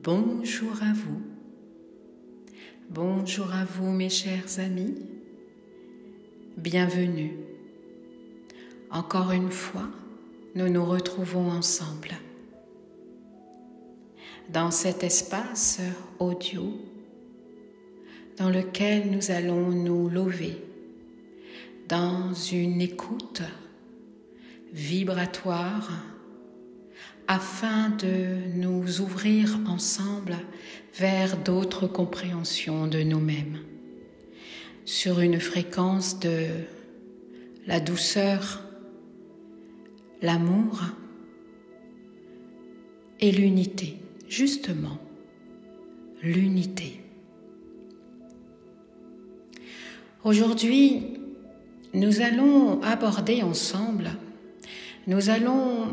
Bonjour à vous. Bonjour à vous mes chers amis. Bienvenue. Encore une fois, nous nous retrouvons ensemble dans cet espace audio dans lequel nous allons nous lever dans une écoute vibratoire afin de nous ouvrir ensemble vers d'autres compréhensions de nous-mêmes, sur une fréquence de la douceur, l'amour et l'unité, justement, l'unité. Aujourd'hui, nous allons aborder ensemble, nous allons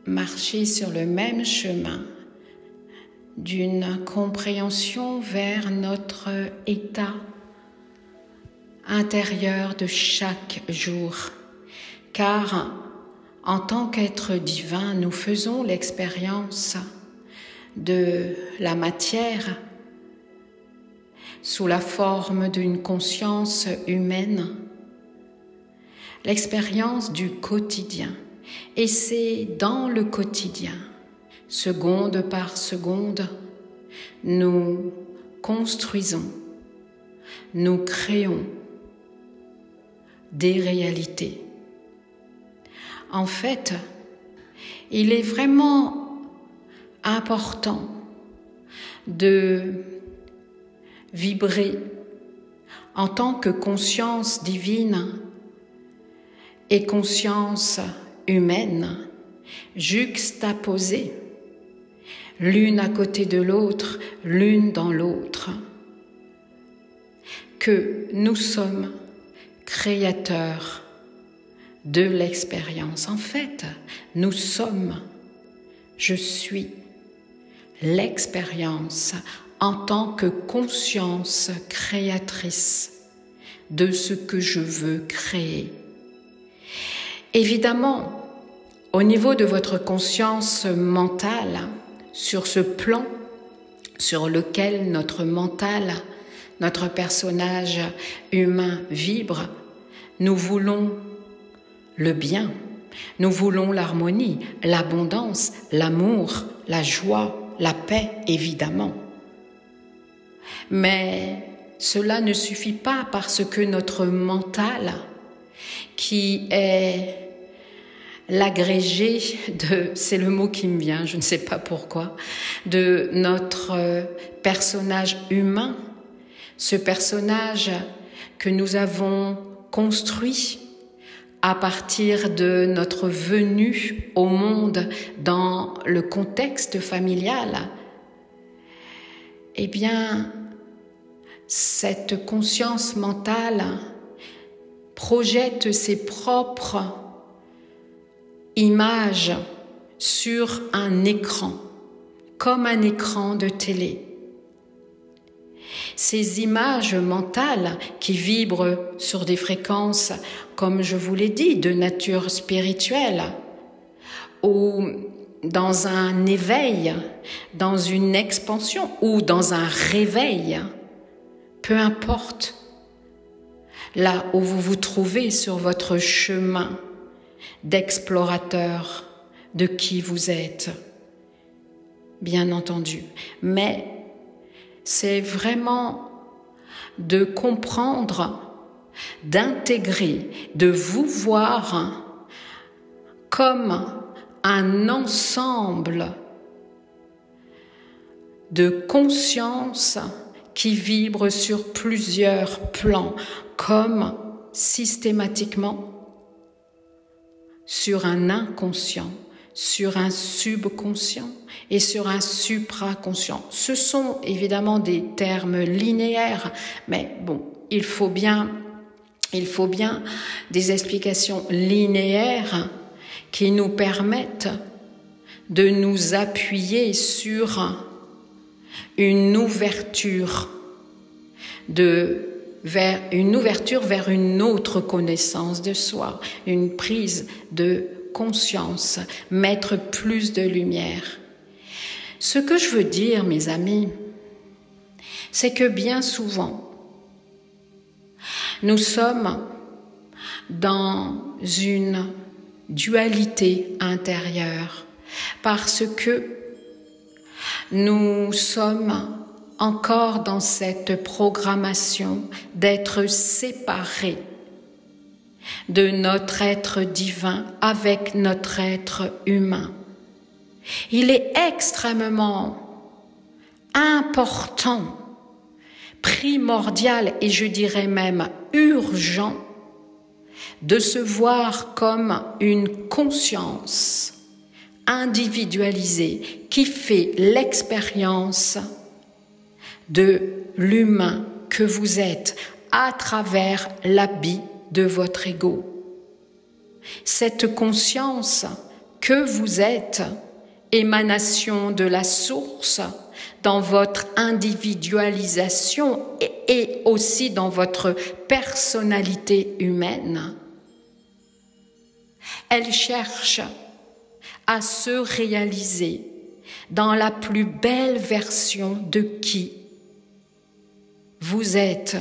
marcher sur le même chemin d'une compréhension vers notre état intérieur de chaque jour. Car en tant qu'être divin, nous faisons l'expérience de la matière sous la forme d'une conscience humaine, l'expérience du quotidien. Et c'est dans le quotidien, seconde par seconde, nous construisons, nous créons des réalités. En fait, il est vraiment important de vibrer en tant que conscience divine et conscience humaine, juxtaposées, l'une à côté de l'autre, l'une dans l'autre, que nous sommes créateurs de l'expérience. En fait, nous sommes, je suis l'expérience en tant que conscience créatrice de ce que je veux créer. Évidemment, au niveau de votre conscience mentale, sur ce plan sur lequel notre mental, notre personnage humain vibre, nous voulons le bien, nous voulons l'harmonie, l'abondance, l'amour, la joie, la paix, évidemment. Mais cela ne suffit pas parce que notre mental, qui est l'agrégé de, c'est le mot qui me vient, je ne sais pas pourquoi, de notre personnage humain, ce personnage que nous avons construit à partir de notre venue au monde dans le contexte familial. Eh bien, cette conscience mentale projette ses propres images sur un écran, comme un écran de télé. Ces images mentales qui vibrent sur des fréquences, comme je vous l'ai dit, de nature spirituelle, ou dans un éveil, dans une expansion, ou dans un réveil, peu importe, là où vous vous trouvez sur votre chemin d'explorateur de qui vous êtes, bien entendu. Mais c'est vraiment de comprendre, d'intégrer, de vous voir comme un ensemble de conscience qui vibre sur plusieurs plans, comme systématiquement sur un inconscient, sur un subconscient et sur un supraconscient. Ce sont évidemment des termes linéaires, mais bon, il faut bien des explications linéaires qui nous permettent de nous appuyer sur une ouverture vers une autre connaissance de soi, une prise de conscience, mettre plus de lumière. Ce que je veux dire, mes amis, c'est que bien souvent, nous sommes dans une dualité intérieure parce que nous sommes encore dans cette programmation d'être séparés de notre être divin avec notre être humain. Il est extrêmement important, primordial et je dirais même urgent de se voir comme une conscience individualisée qui fait l'expérience de l'humain que vous êtes à travers l'habit de votre ego. Cette conscience que vous êtes, émanation de la source, dans votre individualisation et aussi dans votre personnalité humaine, elle cherche à se réaliser dans la plus belle version de qui vous êtes.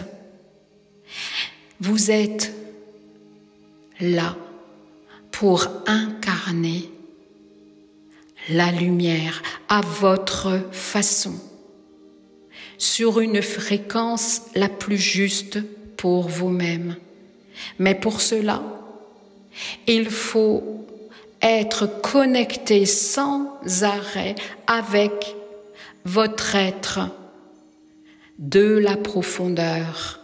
Vous êtes là pour incarner la lumière à votre façon, sur une fréquence la plus juste pour vous-même. Mais pour cela, il faut être connecté sans arrêt avec votre être de la profondeur,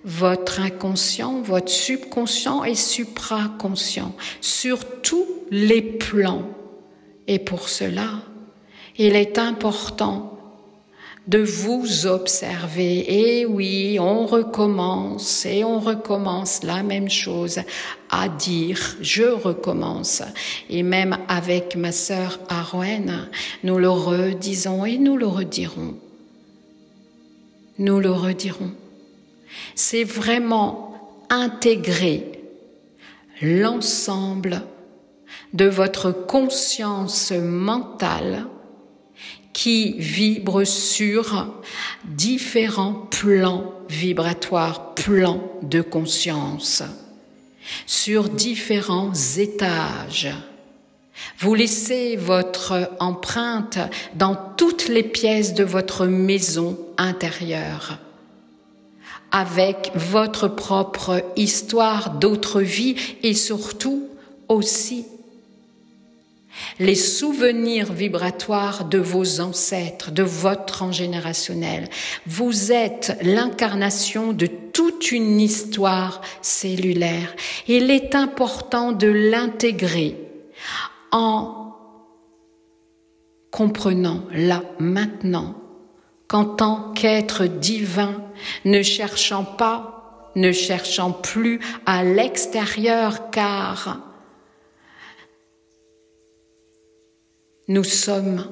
votre inconscient, votre subconscient et supraconscient, sur tous les plans. Et pour cela, il est important de vous observer. Et oui, on recommence et on recommence la même chose à dire. Je recommence. Et même avec ma sœur Arwen, nous le redisons et nous le redirons. Nous le redirons. C'est vraiment intégrer l'ensemble de votre conscience mentale qui vibre sur différents plans vibratoires, plans de conscience, sur différents étages. Vous laissez votre empreinte dans toutes les pièces de votre maison intérieure, avec votre propre histoire d'autre vie et surtout aussi les souvenirs vibratoires de vos ancêtres, de votre transgénérationnel. Vous êtes l'incarnation de toute une histoire cellulaire. Il est important de l'intégrer en comprenant là, maintenant, qu'en tant qu'être divin, ne cherchant plus à l'extérieur, car nous sommes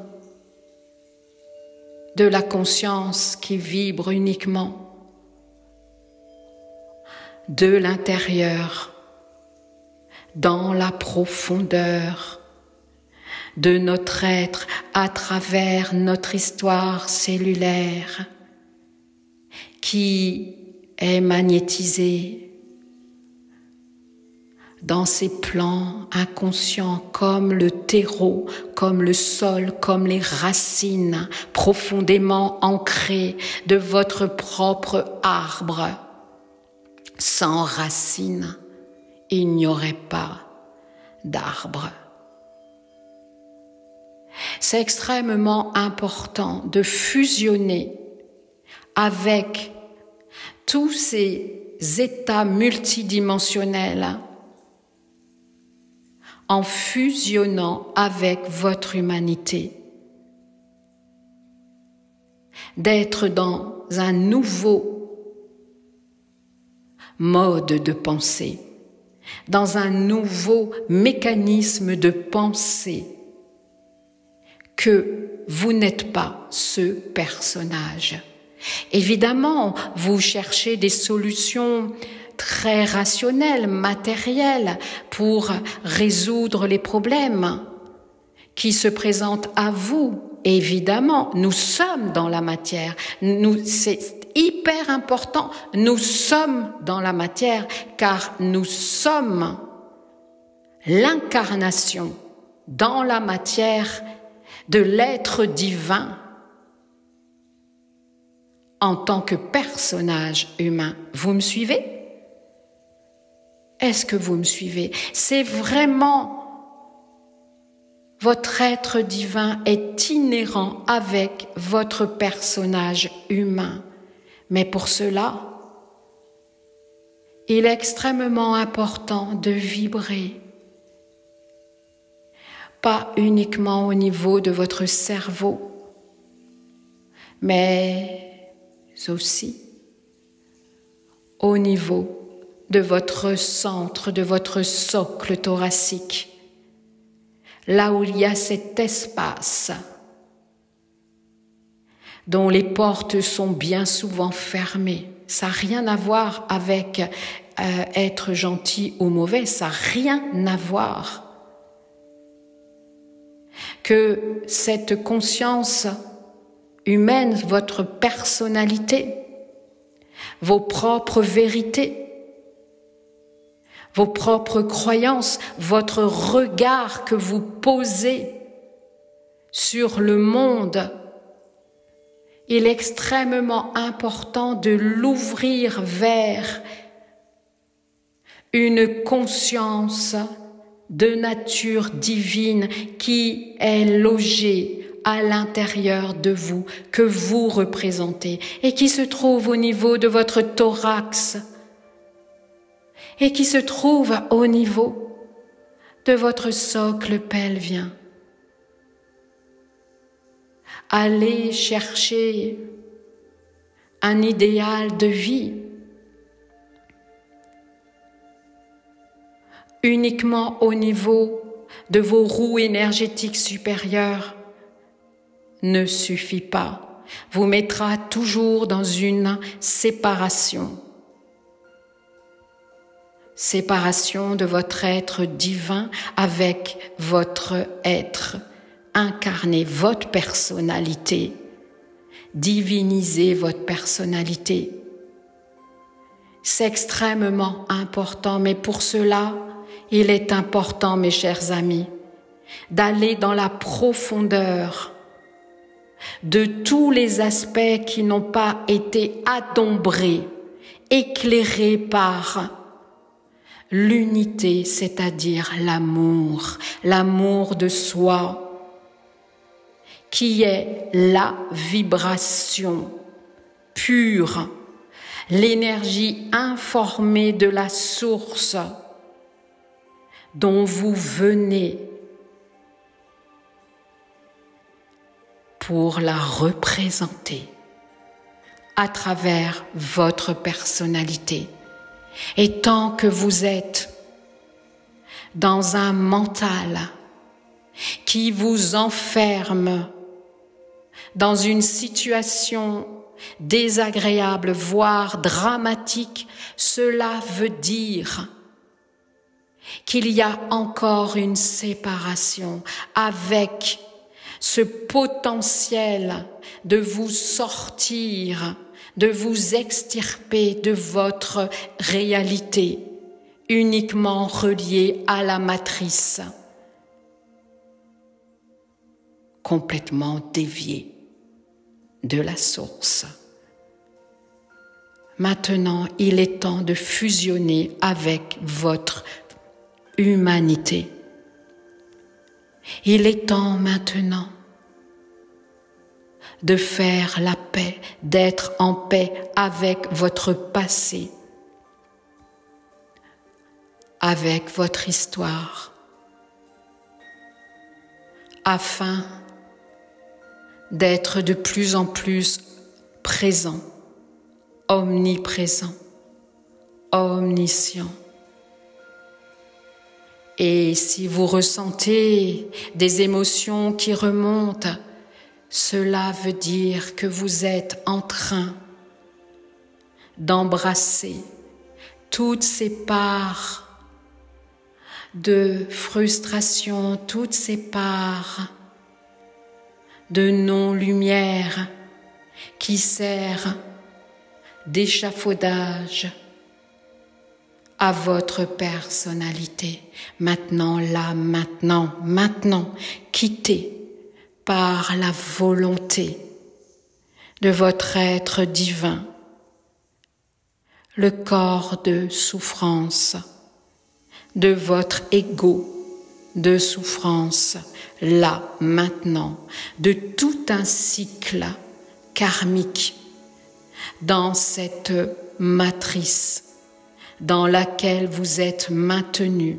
de la conscience qui vibre uniquement de l'intérieur, dans la profondeur de notre être, à travers notre histoire cellulaire qui est magnétisée dans ces plans inconscients comme le terreau, comme le sol, comme les racines profondément ancrées de votre propre arbre. Sans racines, il n'y aurait pas d'arbre. C'est extrêmement important de fusionner avec tous ces états multidimensionnels en fusionnant avec votre humanité, d'être dans un nouveau mode de pensée, dans un nouveau mécanisme de pensée, que vous n'êtes pas ce personnage. Évidemment, vous cherchez des solutions très rationnelles, matérielles, pour résoudre les problèmes qui se présente à vous. Évidemment, nous sommes dans la matière. C'est hyper important. Nous sommes dans la matière car nous sommes l'incarnation dans la matière de l'être divin en tant que personnage humain. Vous me suivez? Est-ce que vous me suivez? C'est vraiment votre être divin est inhérent avec votre personnage humain. Mais pour cela, il est extrêmement important de vibrer. Pas uniquement au niveau de votre cerveau, mais aussi au niveau de votre centre, de votre socle thoracique, là où il y a cet espace dont les portes sont bien souvent fermées. Ça n'a rien à voir avec être gentil ou mauvais, ça n'a rien à voir. Que cette conscience humaine, votre personnalité, vos propres vérités, vos propres croyances, votre regard que vous posez sur le monde, il est extrêmement important de l'ouvrir vers une conscience de nature divine qui est logée à l'intérieur de vous, que vous représentez et qui se trouve au niveau de votre thorax et qui se trouve au niveau de votre socle pelvien. Allez chercher un idéal de vie uniquement au niveau de vos roues énergétiques supérieures ne suffit pas, vous mettra toujours dans une séparation. Séparation de votre être divin avec votre être incarné, votre personnalité. Divinisez votre personnalité. C'est extrêmement important, mais pour cela, il est important, mes chers amis, d'aller dans la profondeur de tous les aspects qui n'ont pas été adombrés, éclairés par l'unité, c'est-à-dire l'amour de soi, qui est la vibration pure, l'énergie informée de la source dont vous venez pour la représenter à travers votre personnalité. Et tant que vous êtes dans un mental qui vous enferme dans une situation désagréable, voire dramatique, cela veut dire qu'il y a encore une séparation avec ce potentiel de vous sortir, de vous extirper de votre réalité, uniquement reliée à la matrice, complètement déviée de la source. Maintenant, il est temps de fusionner avec votre humanité. Il est temps maintenant de faire la paix, d'être en paix avec votre passé, avec votre histoire, afin d'être de plus en plus présent, omniprésent, omniscient. Et si vous ressentez des émotions qui remontent, cela veut dire que vous êtes en train d'embrasser toutes ces parts de frustration, toutes ces parts de non-lumière qui servent d'échafaudage à votre personnalité. Maintenant, là, maintenant, quittez par la volonté de votre être divin le corps de souffrance, de votre ego de souffrance, là, maintenant, de tout un cycle karmique dans cette matrice dans laquelle vous êtes maintenu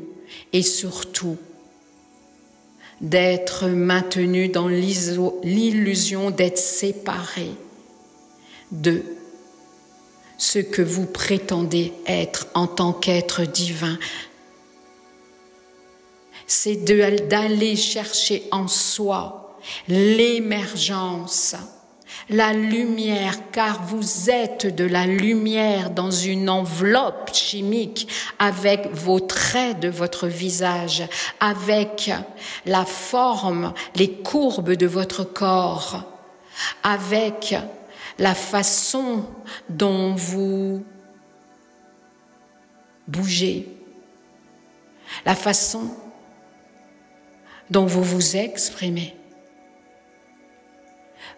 et surtout d'être maintenu dans l'illusion d'être séparé de ce que vous prétendez être en tant qu'être divin. C'est d'aller chercher en soi l'émergence, la lumière, car vous êtes de la lumière dans une enveloppe chimique avec vos traits de votre visage, avec la forme, les courbes de votre corps, avec la façon dont vous bougez, la façon dont vous vous exprimez.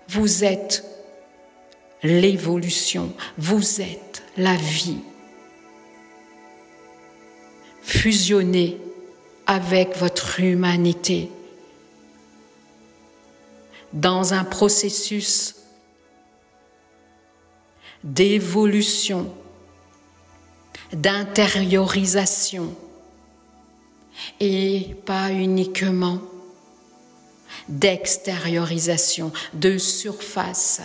Vous êtes l'évolution, vous êtes la vie, fusionnée avec votre humanité dans un processus d'évolution, d'intériorisation et pas uniquement d'extériorisation, de surface.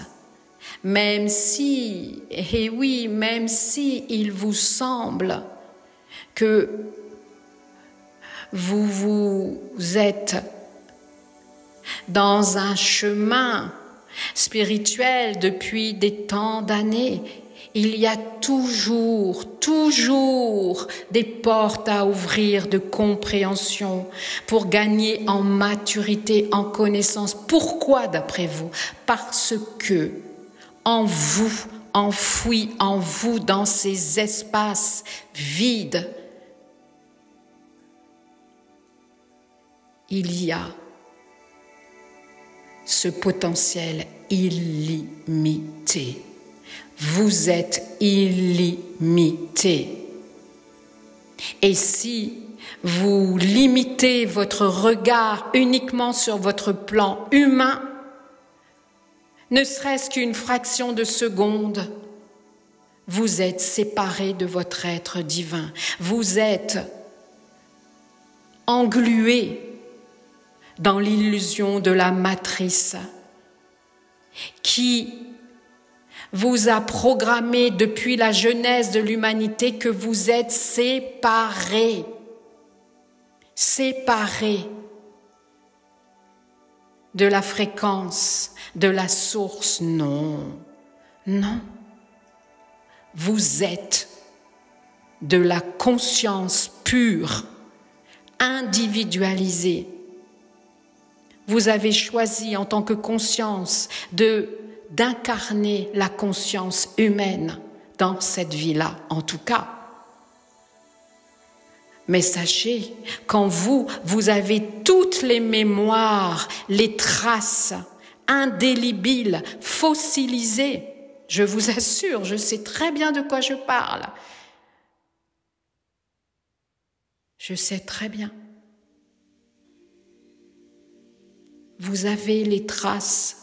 Même si, et oui, même si il vous semble que vous êtes dans un chemin spirituel depuis des temps d'années, il y a toujours des portes à ouvrir de compréhension pour gagner en maturité, en connaissance. Pourquoi d'après vous? Parce que en vous, enfoui en vous, dans ces espaces vides, il y a ce potentiel illimité. Vous êtes illimité. Et si vous limitez votre regard uniquement sur votre plan humain, ne serait-ce qu'une fraction de seconde, vous êtes séparé de votre être divin. Vous êtes englué dans l'illusion de la matrice qui vous a programmé depuis la genèse de l'humanité que vous êtes séparés de la fréquence, de la source. Non. Vous êtes de la conscience pure, individualisée. Vous avez choisi en tant que conscience d'incarner la conscience humaine dans cette vie-là, en tout cas. Mais sachez qu'en vous, vous avez toutes les mémoires, les traces indélébiles, fossilisées. Je vous assure, je sais très bien de quoi je parle. Je sais très bien. Vous avez les traces,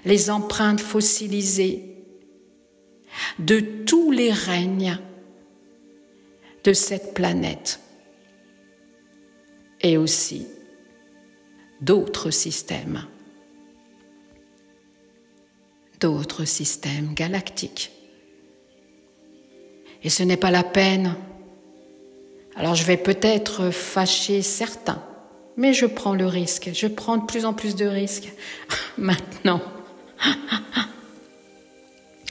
les empreintes fossilisées de tous les règnes de cette planète et aussi d'autres systèmes galactiques. Et ce n'est pas la peine. Alors je vais peut-être fâcher certains, mais je prends le risque. Je prends de plus en plus de risques maintenant.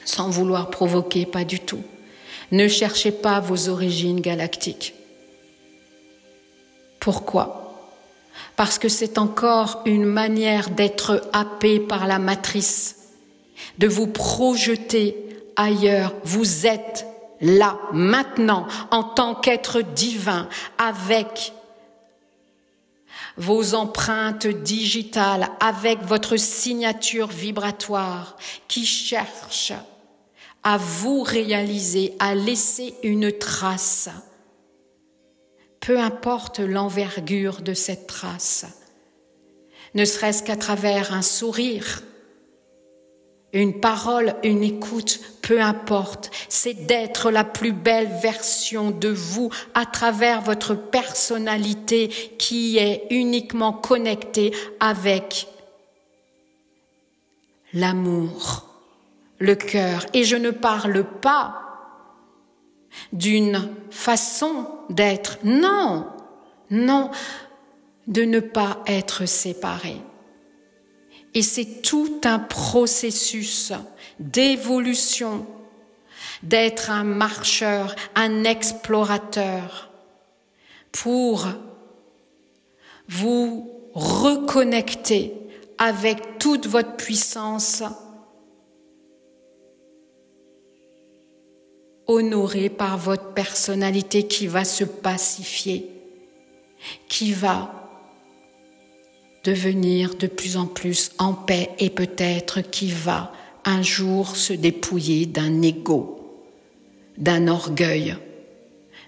Sans vouloir provoquer, pas du tout. Ne cherchez pas vos origines galactiques. Pourquoi? Parce que c'est encore une manière d'être happé par la matrice, de vous projeter ailleurs. Vous êtes là, maintenant, en tant qu'être divin, avec vos empreintes digitales, avec votre signature vibratoire qui cherche à vous réaliser, à laisser une trace. Peu importe l'envergure de cette trace, ne serait-ce qu'à travers un sourire, une parole, une écoute, peu importe, c'est d'être la plus belle version de vous à travers votre personnalité qui est uniquement connectée avec l'amour, le cœur. Et je ne parle pas d'une façon d'être, non, de ne pas être séparés. Et c'est tout un processus d'évolution, d'être un marcheur, un explorateur, pour vous reconnecter avec toute votre puissance, honorée par votre personnalité qui va se pacifier, qui va devenir de plus en plus en paix et peut-être qui va un jour se dépouiller d'un ego, d'un orgueil,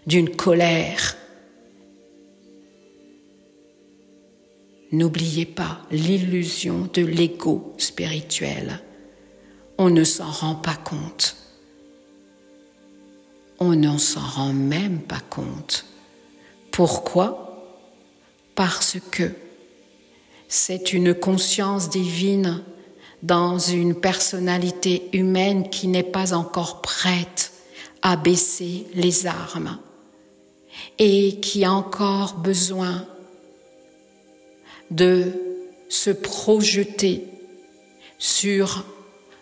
d'une colère. N'oubliez pas l'illusion de l'ego spirituel. On ne s'en rend pas compte. On n'en s'en rend même pas compte. Pourquoi? Parce que c'est une conscience divine dans une personnalité humaine qui n'est pas encore prête à baisser les armes et qui a encore besoin de se projeter sur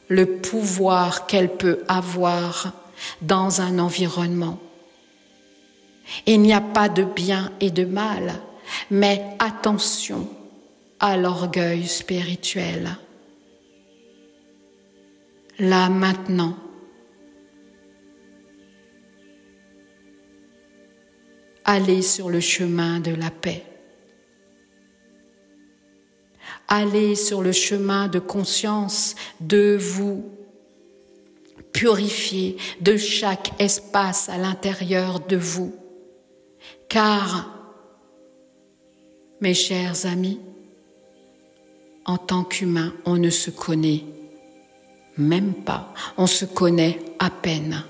le pouvoir qu'elle peut avoir dans un environnement. Il n'y a pas de bien et de mal, mais attention à l'orgueil spirituel. Là, maintenant, allez sur le chemin de la paix. Allez sur le chemin de conscience, de vous purifier de chaque espace à l'intérieur de vous. Car, mes chers amis, en tant qu'humain, on ne se connaît même pas, on se connaît à peine.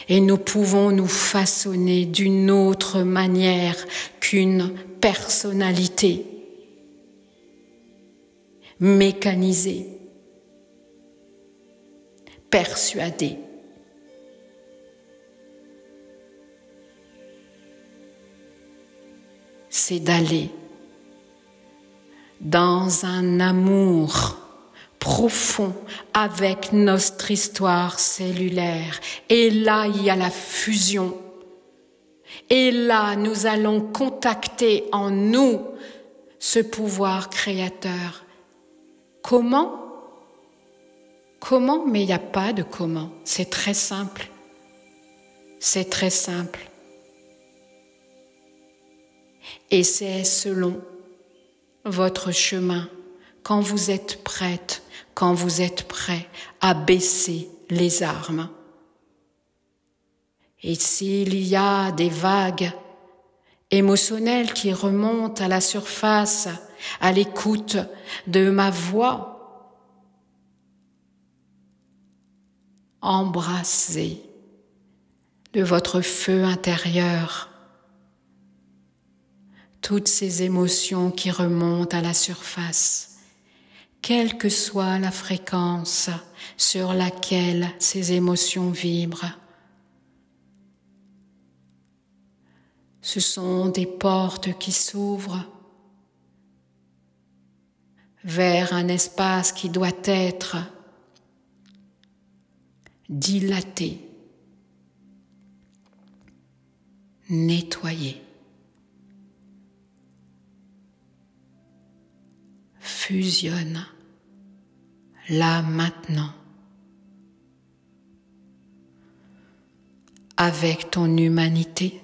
Et nous pouvons nous façonner d'une autre manière qu'une personnalité mécanisée, persuadée. C'est d'aller dans un amour profond avec notre histoire cellulaire. Et là, il y a la fusion. Et là, nous allons contacter en nous ce pouvoir créateur. Comment? Comment? Mais il n'y a pas de comment. C'est très simple. C'est très simple. Et c'est selon votre chemin, quand vous êtes prête, quand vous êtes prêt à baisser les armes. Et s'il y a des vagues émotionnelles qui remontent à la surface, à l'écoute de ma voix, embrassez de votre feu intérieur toutes ces émotions qui remontent à la surface, quelle que soit la fréquence sur laquelle ces émotions vibrent. Ce sont des portes qui s'ouvrent vers un espace qui doit être dilaté, nettoyé. fusionne là maintenant avec ton humanité.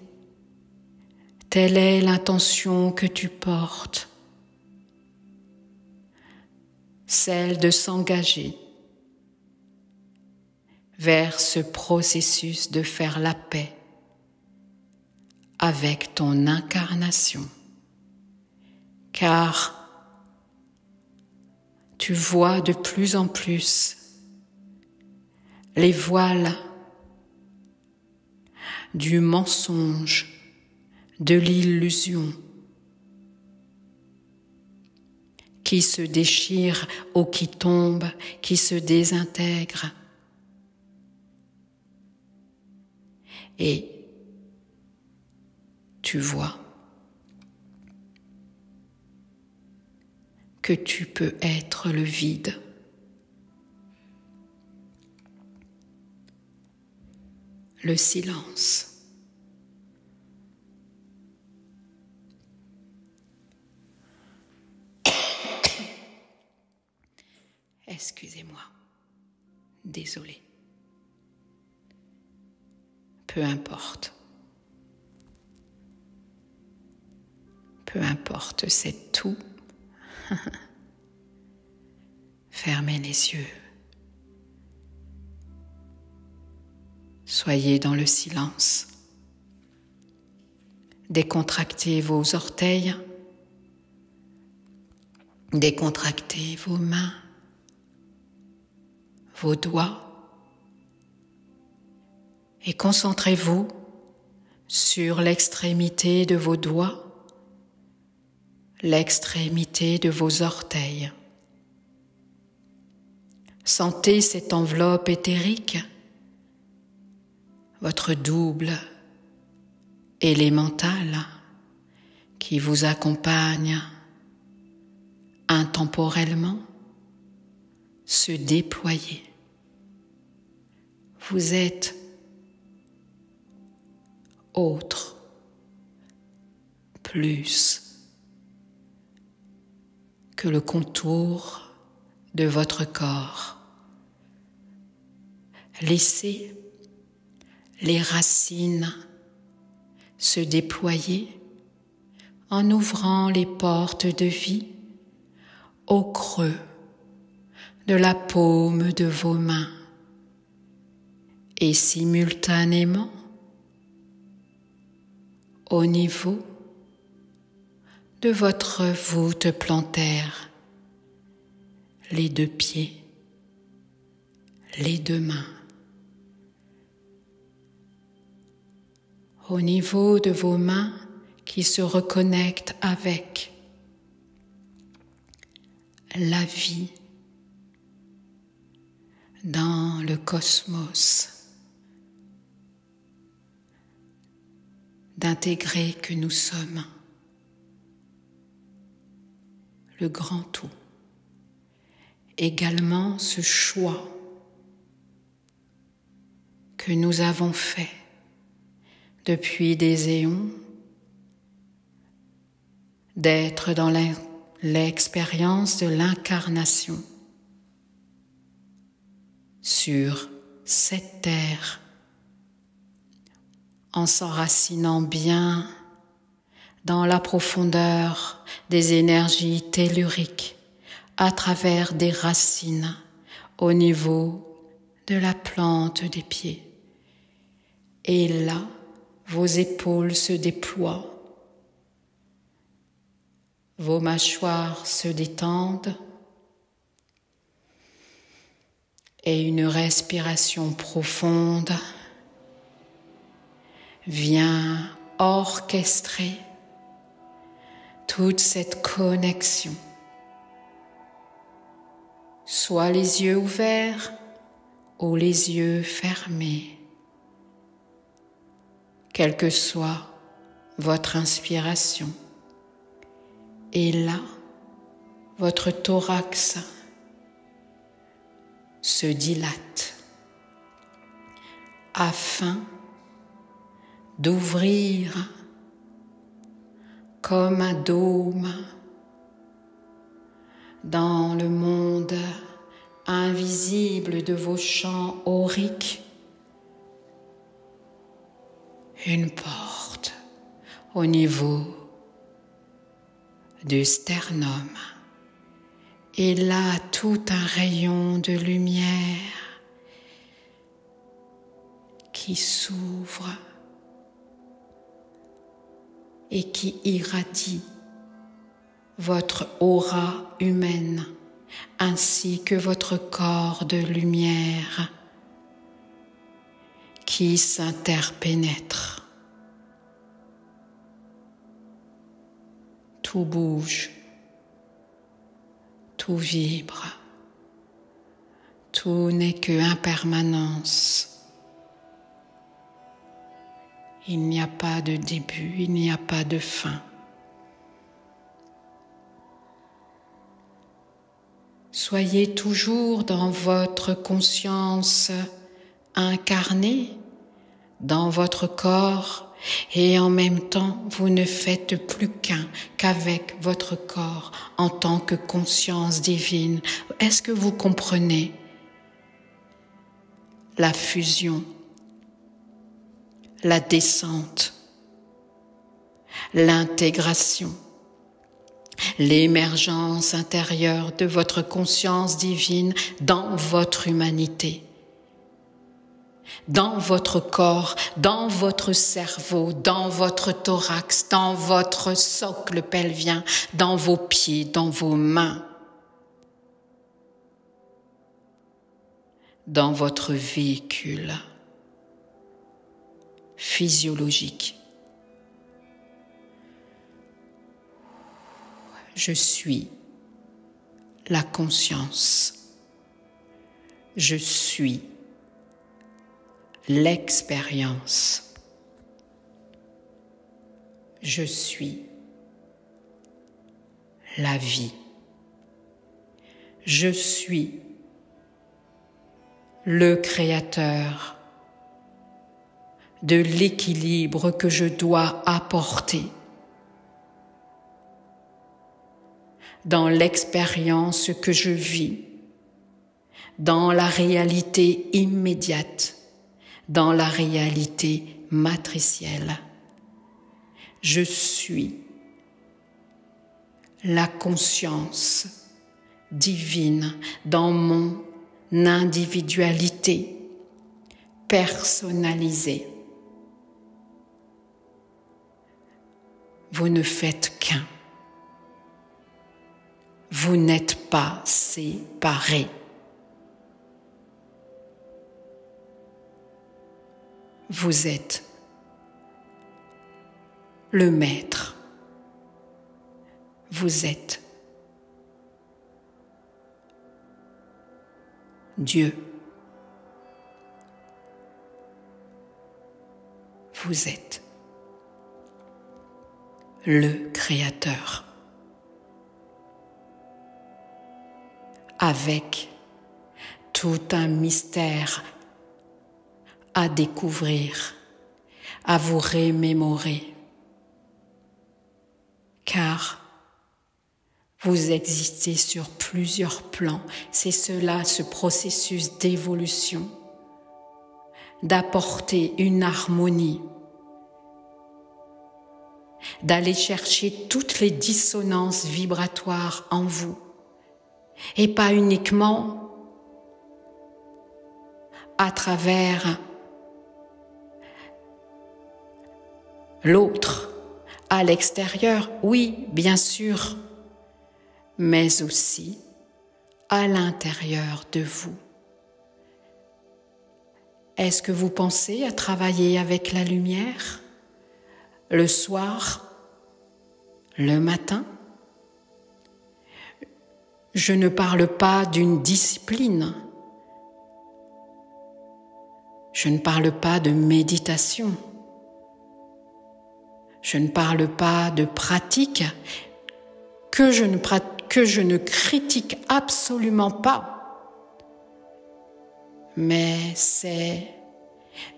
Telle est l'intention que tu portes, celle de s'engager vers ce processus de faire la paix avec ton incarnation, car tu vois de plus en plus les voiles du mensonge, de l'illusion qui se déchire ou qui tombe, qui se désintègre. Et tu vois que tu peux être le vide. Le silence. Excusez-moi, désolée. Peu importe. Peu importe, c'est tout. Fermez les yeux. Soyez dans le silence. Décontractez vos orteils. Décontractez vos mains, vos doigts. Et concentrez-vous sur l'extrémité de vos doigts, l'extrémité de vos orteils. Sentez cette enveloppe éthérique, votre double élémental qui vous accompagne intemporellement se déployer. Vous êtes autre, plus que le contour de votre corps. Laissez les racines se déployer en ouvrant les portes de vie au creux de la paume de vos mains et simultanément au niveau de votre voûte plantaire, les deux pieds, les deux mains. Au niveau de vos mains qui se reconnectent avec la vie dans le cosmos, d'intégrer que nous sommes le grand tout. Également ce choix que nous avons fait depuis des éons d'être dans l'expérience de l'incarnation sur cette terre, en s'enracinant bien dans la profondeur des énergies telluriques à travers des racines au niveau de la plante des pieds. Et là, vos épaules se déploient, vos mâchoires se détendent et une respiration profonde vient orchestrer toute cette connexion. Soit les yeux ouverts ou les yeux fermés, quelle que soit votre inspiration. Et là, votre thorax se dilate afin d'ouvrir comme un dôme dans le monde invisible de vos champs auriques, une porte au niveau du sternum. Et là, tout un rayon de lumière qui s'ouvre et qui irradie votre aura humaine ainsi que votre corps de lumière qui s'interpénètre. Tout bouge, tout vibre, tout n'est que impermanence. Il n'y a pas de début, il n'y a pas de fin. Soyez toujours dans votre conscience incarnée, dans votre corps, et en même temps, vous ne faites plus qu'avec votre corps en tant que conscience divine. Est-ce que vous comprenez la fusion, la descente, l'intégration, l'émergence intérieure de votre conscience divine dans votre humanité, dans votre corps, dans votre cerveau, dans votre thorax, dans votre socle pelvien, dans vos pieds, dans vos mains, dans votre véhicule physiologique. Je suis la conscience. Je suis l'expérience. Je suis la vie. Je suis le créateur de l'équilibre que je dois apporter dans l'expérience que je vis, dans la réalité immédiate, dans la réalité matricielle. Je suis la conscience divine dans mon individualité personnalisée. Vous ne faites qu'un. Vous n'êtes pas séparés. Vous êtes le maître. Vous êtes Dieu. Vous êtes le Créateur. Avec tout un mystère à découvrir, à vous remémorer, car vous existez sur plusieurs plans. C'est cela, ce processus d'évolution, d'apporter une harmonie, d'aller chercher toutes les dissonances vibratoires en vous, et pas uniquement à travers l'autre, à l'extérieur, oui, bien sûr, mais aussi à l'intérieur de vous. Est-ce que vous pensez à travailler avec la lumière le soir, le matin? Je ne parle pas d'une discipline. Je ne parle pas de méditation. Je ne parle pas de pratique que je ne critique absolument pas. Mais c'est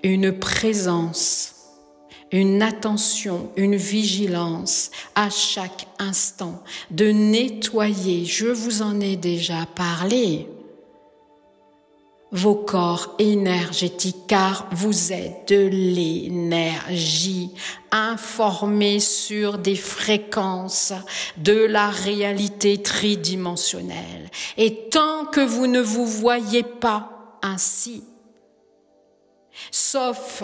une présence, une attention, une vigilance à chaque instant, de nettoyer, je vous en ai déjà parlé, vos corps énergétiques, car vous êtes de l'énergie informée sur des fréquences de la réalité tridimensionnelle. Et tant que vous ne vous voyez pas ainsi, sauf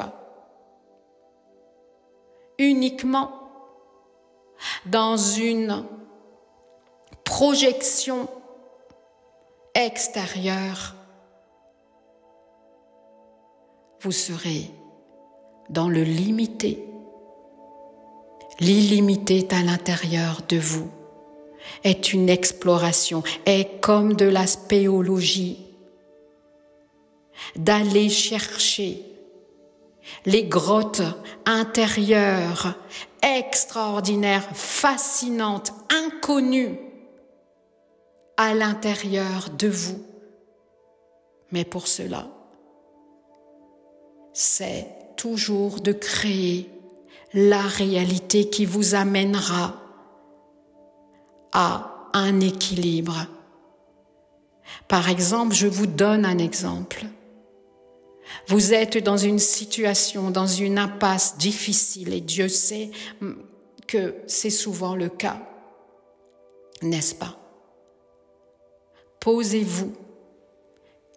uniquement dans une projection extérieure, vous serez dans le limité. L'illimité est à l'intérieur de vous, est une exploration, est comme de la spéologie, d'aller chercher les grottes intérieures, extraordinaires, fascinantes, inconnues à l'intérieur de vous. Mais pour cela, c'est toujours de créer la réalité qui vous amènera à un équilibre. Par exemple, je vous donne un exemple. Vous êtes dans une situation, dans une impasse difficile, et Dieu sait que c'est souvent le cas, n'est-ce pas? Posez-vous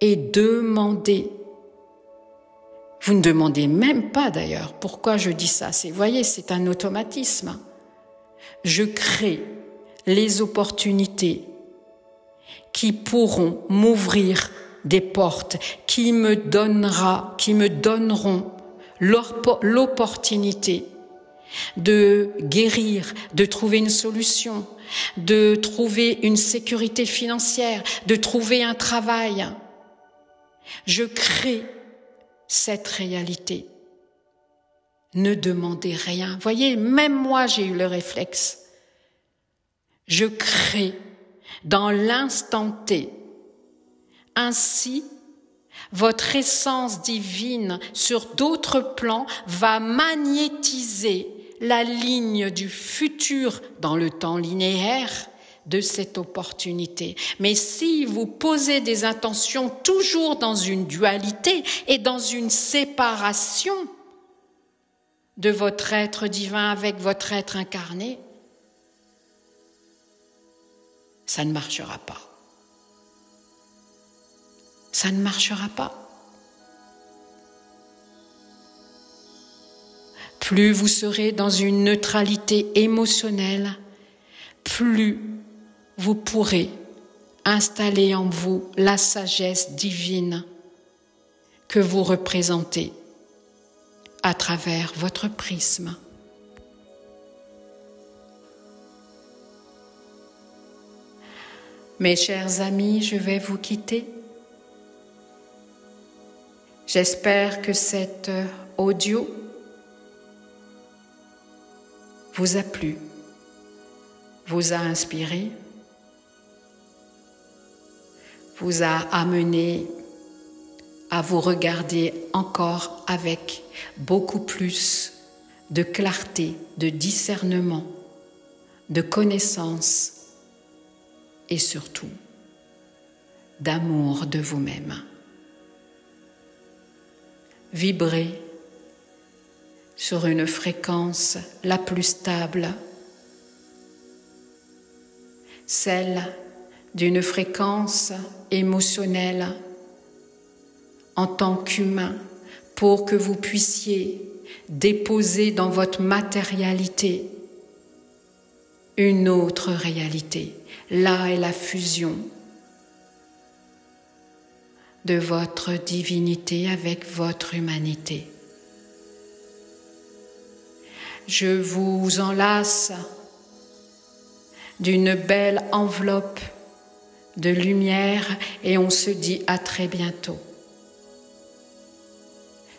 et demandez. Vous ne demandez même pas d'ailleurs. Pourquoi je dis ça? Vous voyez, c'est un automatisme. Je crée les opportunités qui pourront m'ouvrir des portes, qui me donneront l'opportunité de guérir, de trouver une solution, de trouver une sécurité financière, de trouver un travail. Je crée cette réalité. Ne demandez rien. Voyez, même moi, j'ai eu le réflexe. Je crée dans l'instant T. Ainsi, votre essence divine sur d'autres plans va magnétiser la ligne du futur dans le temps linéaire de cette opportunité. Mais si vous posez des intentions toujours dans une dualité et dans une séparation de votre être divin avec votre être incarné, ça ne marchera pas. Ça ne marchera pas. Plus vous serez dans une neutralité émotionnelle, plus vous pourrez installer en vous la sagesse divine que vous représentez à travers votre prisme. Mes chers amis, je vais vous quitter. J'espère que cet audio vous a plu, vous a inspiré, vous a amené à vous regarder encore avec beaucoup plus de clarté, de discernement, de connaissance et surtout d'amour de vous-même. Vibrez sur une fréquence la plus stable, celle d'une fréquence émotionnelle en tant qu'humain, pour que vous puissiez déposer dans votre matérialité une autre réalité. Là est la fusion de votre divinité avec votre humanité. Je vous enlace d'une belle enveloppe de lumière et on se dit à très bientôt.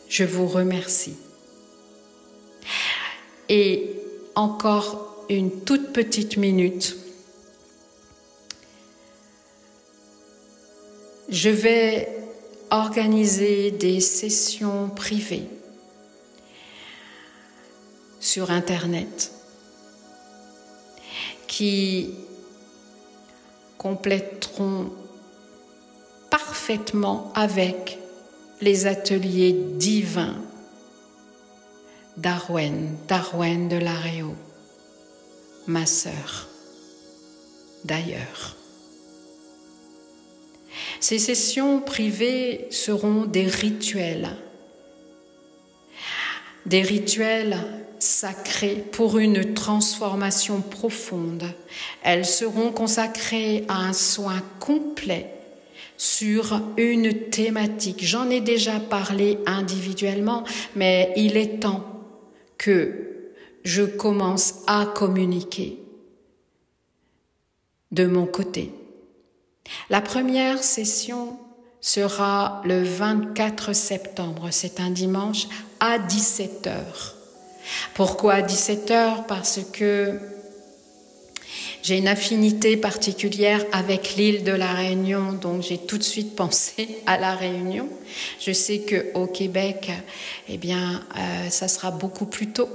Je vous remercie. Et encore une toute petite minute. Je vais organiser des sessions privées sur Internet qui compléteront parfaitement avec les ateliers divins d'Arwen de l'Aréo, ma sœur d'ailleurs. Ces sessions privées seront des rituels sacrés pour une transformation profonde. Elles seront consacrées à un soin complet sur une thématique. J'en ai déjà parlé individuellement, mais il est temps que je commence à communiquer de mon côté. La première session sera le 24 septembre, c'est un dimanche, à 17h. Pourquoi à 17h? Parce que j'ai une affinité particulière avec l'île de la Réunion, donc j'ai tout de suite pensé à la Réunion. Je sais qu'au Québec, ça sera beaucoup plus tôt,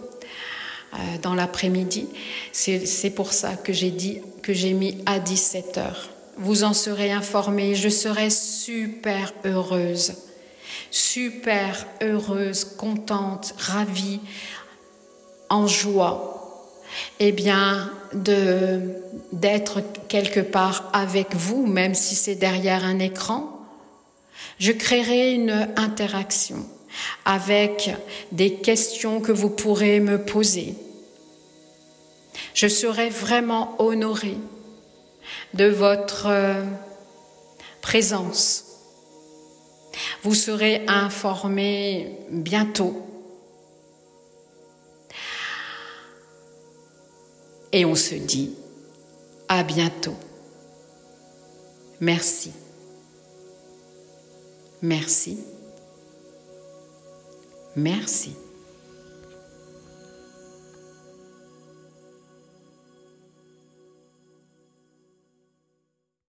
dans l'après-midi. C'est pour ça que j'ai mis à 17h. Vous en serez informés, je serai super heureuse, contente, ravie, en joie, d'être quelque part avec vous, même si c'est derrière un écran. Je créerai une interaction avec des questions que vous pourrez me poser. Je serai vraiment honorée de votre présence. Vous serez informés bientôt. Et on se dit à bientôt. Merci. Merci. Merci.